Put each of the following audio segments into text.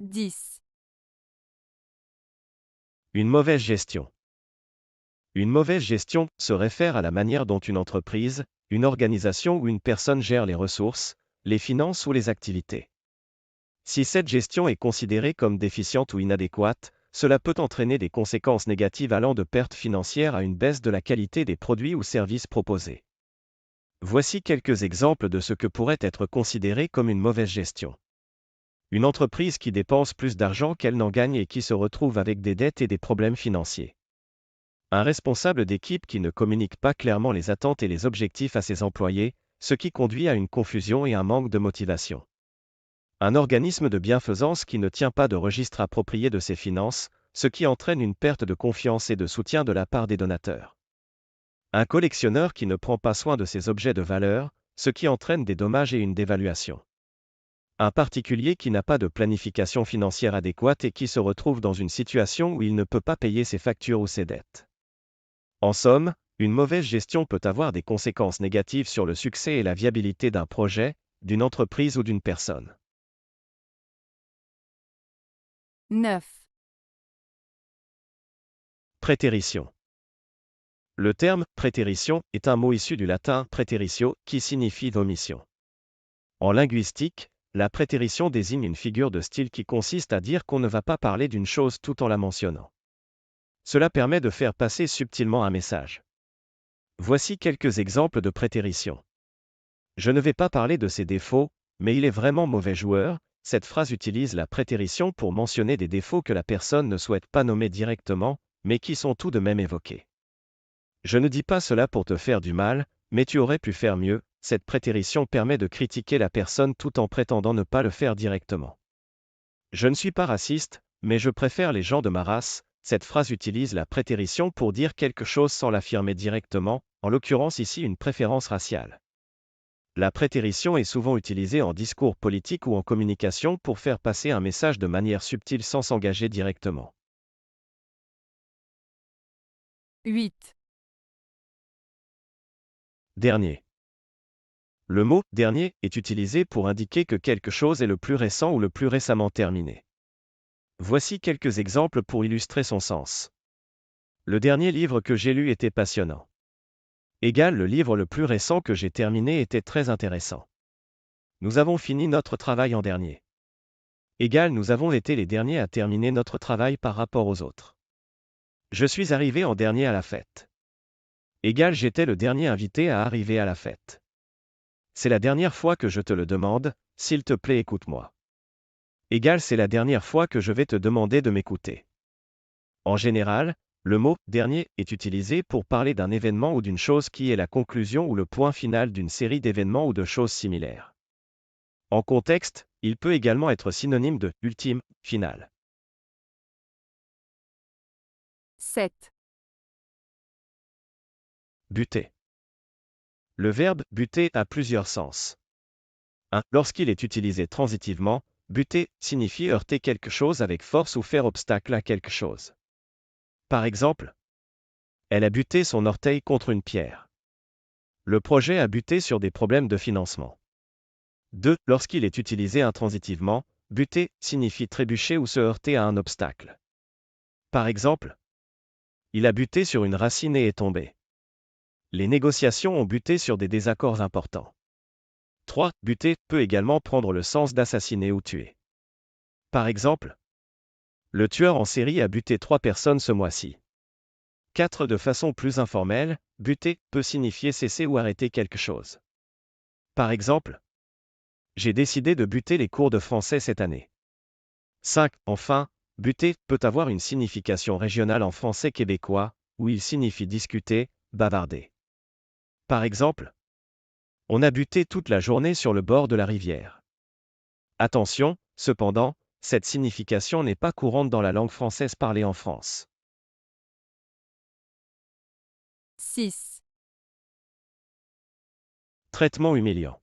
10, Une mauvaise gestion. Une mauvaise gestion se réfère à la manière dont une entreprise, une organisation ou une personne gère les ressources, les finances ou les activités. Si cette gestion est considérée comme déficiente ou inadéquate, cela peut entraîner des conséquences négatives allant de pertes financières à une baisse de la qualité des produits ou services proposés. Voici quelques exemples de ce que pourrait être considéré comme une mauvaise gestion. Une entreprise qui dépense plus d'argent qu'elle n'en gagne et qui se retrouve avec des dettes et des problèmes financiers. Un responsable d'équipe qui ne communique pas clairement les attentes et les objectifs à ses employés, ce qui conduit à une confusion et un manque de motivation. Un organisme de bienfaisance qui ne tient pas de registre approprié de ses finances, ce qui entraîne une perte de confiance et de soutien de la part des donateurs. Un collectionneur qui ne prend pas soin de ses objets de valeur, ce qui entraîne des dommages et une dévaluation. Un particulier qui n'a pas de planification financière adéquate et qui se retrouve dans une situation où il ne peut pas payer ses factures ou ses dettes. En somme, une mauvaise gestion peut avoir des conséquences négatives sur le succès et la viabilité d'un projet, d'une entreprise ou d'une personne. 9, Prétérition. Le terme prétérition est un mot issu du latin praeteritio qui signifie omission. En linguistique, la prétérition désigne une figure de style qui consiste à dire qu'on ne va pas parler d'une chose tout en la mentionnant. Cela permet de faire passer subtilement un message. Voici quelques exemples de prétérition. Je ne vais pas parler de ses défauts, mais il est vraiment mauvais joueur. Cette phrase utilise la prétérition pour mentionner des défauts que la personne ne souhaite pas nommer directement, mais qui sont tout de même évoqués. Je ne dis pas cela pour te faire du mal, mais tu aurais pu faire mieux. Cette prétérition permet de critiquer la personne tout en prétendant ne pas le faire directement. Je ne suis pas raciste, mais je préfère les gens de ma race. Cette phrase utilise la prétérition pour dire quelque chose sans l'affirmer directement, en l'occurrence ici une préférence raciale. La prétérition est souvent utilisée en discours politique ou en communication pour faire passer un message de manière subtile sans s'engager directement. 8, Dernier. Le mot « dernier » est utilisé pour indiquer que quelque chose est le plus récent ou le plus récemment terminé. Voici quelques exemples pour illustrer son sens. Le dernier livre que j'ai lu était passionnant. Égal, le livre le plus récent que j'ai terminé était très intéressant. Nous avons fini notre travail en dernier. Égal, nous avons été les derniers à terminer notre travail par rapport aux autres. Je suis arrivé en dernier à la fête. Égal, j'étais le dernier invité à arriver à la fête. C'est la dernière fois que je te le demande, s'il te plaît écoute-moi. Égal, c'est la dernière fois que je vais te demander de m'écouter. En général, le mot « dernier » est utilisé pour parler d'un événement ou d'une chose qui est la conclusion ou le point final d'une série d'événements ou de choses similaires. En contexte, il peut également être synonyme de « ultime »,« final ». 7, Buter. Le verbe « buter » a plusieurs sens. 1. Lorsqu'il est utilisé transitivement, buter signifie heurter quelque chose avec force ou faire obstacle à quelque chose. Par exemple, elle a buté son orteil contre une pierre. Le projet a buté sur des problèmes de financement. 2. Lorsqu'il est utilisé intransitivement, buter signifie trébucher ou se heurter à un obstacle. Par exemple, il a buté sur une racine et est tombé. Les négociations ont buté sur des désaccords importants. 3. Buter peut également prendre le sens d'assassiner ou tuer. Par exemple, le tueur en série a buté 3 personnes ce mois-ci. 4. De façon plus informelle, buter peut signifier cesser ou arrêter quelque chose. Par exemple, j'ai décidé de buter les cours de français cette année. 5. Enfin, buter peut avoir une signification régionale en français québécois, où il signifie discuter, bavarder. Par exemple, on a buté toute la journée sur le bord de la rivière. Attention, cependant, cette signification n'est pas courante dans la langue française parlée en France. 6, Traitement humiliant.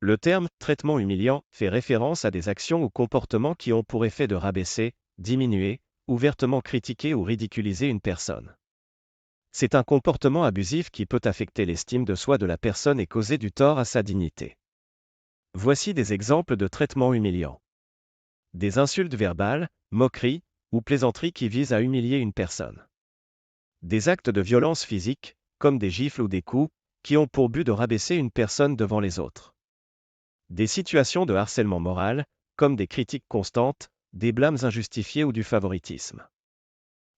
Le terme « traitement humiliant » fait référence à des actions ou comportements qui ont pour effet de rabaisser, diminuer, ouvertement critiquer ou ridiculiser une personne. C'est un comportement abusif qui peut affecter l'estime de soi de la personne et causer du tort à sa dignité. Voici des exemples de traitements humiliants. Des insultes verbales, moqueries ou plaisanteries qui visent à humilier une personne. Des actes de violence physique, comme des gifles ou des coups, qui ont pour but de rabaisser une personne devant les autres. Des situations de harcèlement moral, comme des critiques constantes, des blâmes injustifiés ou du favoritisme.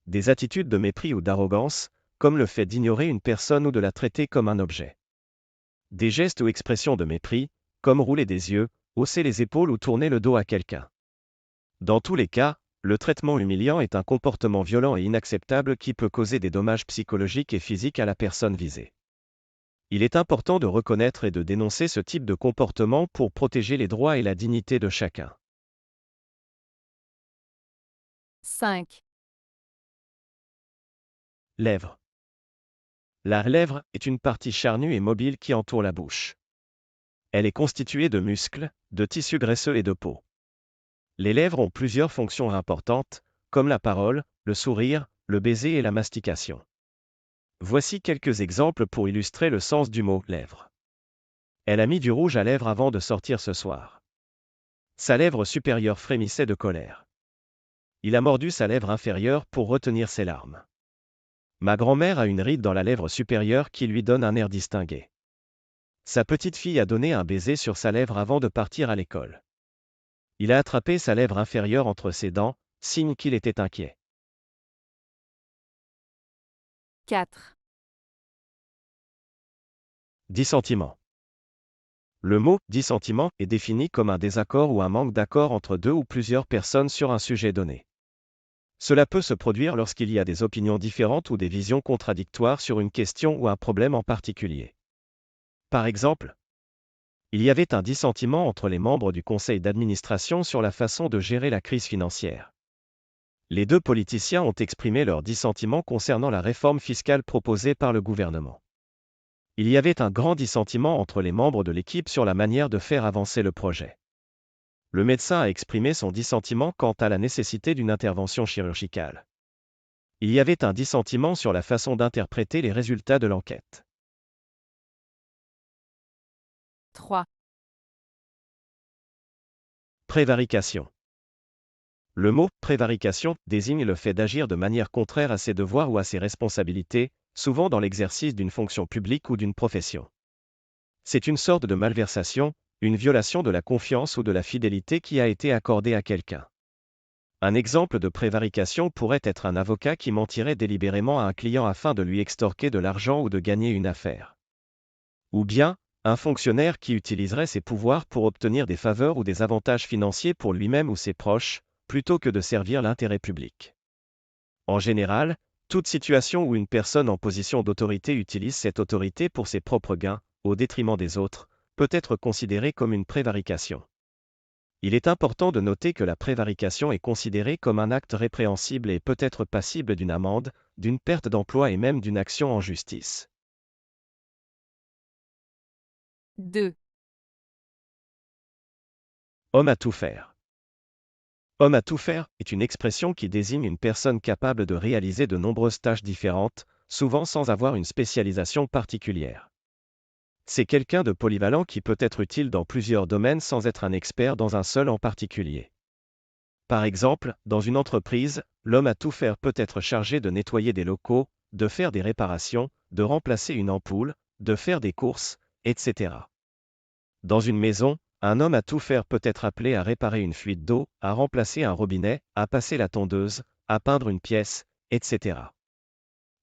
Des attitudes de mépris ou d'arrogance, comme le fait d'ignorer une personne ou de la traiter comme un objet. Des gestes ou expressions de mépris, comme rouler des yeux, hausser les épaules ou tourner le dos à quelqu'un. Dans tous les cas, le traitement humiliant est un comportement violent et inacceptable qui peut causer des dommages psychologiques et physiques à la personne visée. Il est important de reconnaître et de dénoncer ce type de comportement pour protéger les droits et la dignité de chacun. 5, Lèvres. La lèvre est une partie charnue et mobile qui entoure la bouche. Elle est constituée de muscles, de tissus graisseux et de peau. Les lèvres ont plusieurs fonctions importantes, comme la parole, le sourire, le baiser et la mastication. Voici quelques exemples pour illustrer le sens du mot « lèvres ». Elle a mis du rouge à lèvres avant de sortir ce soir. Sa lèvre supérieure frémissait de colère. Il a mordu sa lèvre inférieure pour retenir ses larmes. Ma grand-mère a une ride dans la lèvre supérieure qui lui donne un air distingué. Sa petite fille a donné un baiser sur sa lèvre avant de partir à l'école. Il a attrapé sa lèvre inférieure entre ses dents, signe qu'il était inquiet. 4, Dissentiment. Le mot « dissentiment » est défini comme un désaccord ou un manque d'accord entre deux ou plusieurs personnes sur un sujet donné. Cela peut se produire lorsqu'il y a des opinions différentes ou des visions contradictoires sur une question ou un problème en particulier. Par exemple, il y avait un dissentiment entre les membres du conseil d'administration sur la façon de gérer la crise financière. Les deux politiciens ont exprimé leur dissentiment concernant la réforme fiscale proposée par le gouvernement. Il y avait un grand dissentiment entre les membres de l'équipe sur la manière de faire avancer le projet. Le médecin a exprimé son dissentiment quant à la nécessité d'une intervention chirurgicale. Il y avait un dissentiment sur la façon d'interpréter les résultats de l'enquête. 3, Prévarication. Le mot « prévarication » désigne le fait d'agir de manière contraire à ses devoirs ou à ses responsabilités, souvent dans l'exercice d'une fonction publique ou d'une profession. C'est une sorte de malversation, une violation de la confiance ou de la fidélité qui a été accordée à quelqu'un. Un exemple de prévarication pourrait être un avocat qui mentirait délibérément à un client afin de lui extorquer de l'argent ou de gagner une affaire. Ou bien, un fonctionnaire qui utiliserait ses pouvoirs pour obtenir des faveurs ou des avantages financiers pour lui-même ou ses proches, plutôt que de servir l'intérêt public. En général, toute situation où une personne en position d'autorité utilise cette autorité pour ses propres gains, au détriment des autres, peut être considérée comme une prévarication. Il est important de noter que la prévarication est considérée comme un acte répréhensible et peut être passible d'une amende, d'une perte d'emploi et même d'une action en justice. 2, Homme à tout faire. Homme à tout faire est une expression qui désigne une personne capable de réaliser de nombreuses tâches différentes, souvent sans avoir une spécialisation particulière. C'est quelqu'un de polyvalent qui peut être utile dans plusieurs domaines sans être un expert dans un seul en particulier. Par exemple, dans une entreprise, l'homme à tout faire peut être chargé de nettoyer des locaux, de faire des réparations, de remplacer une ampoule, de faire des courses, etc. Dans une maison, un homme à tout faire peut être appelé à réparer une fuite d'eau, à remplacer un robinet, à passer la tondeuse, à peindre une pièce, etc.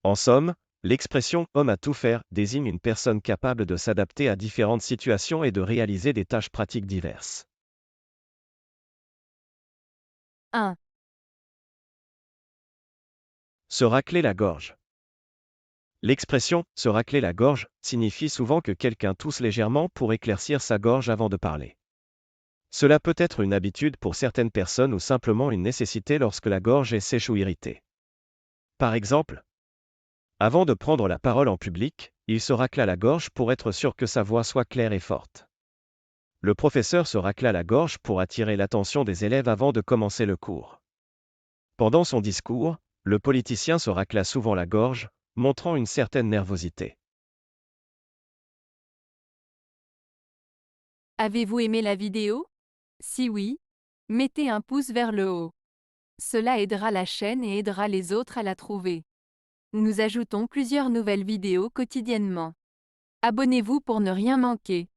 En somme, l'expression « homme à tout faire » désigne une personne capable de s'adapter à différentes situations et de réaliser des tâches pratiques diverses. 1, Se racler la gorge. L'expression « se racler la gorge » signifie souvent que quelqu'un tousse légèrement pour éclaircir sa gorge avant de parler. Cela peut être une habitude pour certaines personnes ou simplement une nécessité lorsque la gorge est sèche ou irritée. Par exemple, avant de prendre la parole en public, il se racla la gorge pour être sûr que sa voix soit claire et forte. Le professeur se racla la gorge pour attirer l'attention des élèves avant de commencer le cours. Pendant son discours, le politicien se racla souvent la gorge, montrant une certaine nervosité. Avez-vous aimé la vidéo? Si oui, Mettez un pouce vers le haut. Cela aidera la chaîne et aidera les autres à la trouver. Nous ajoutons plusieurs nouvelles vidéos quotidiennement. Abonnez-vous pour ne rien manquer.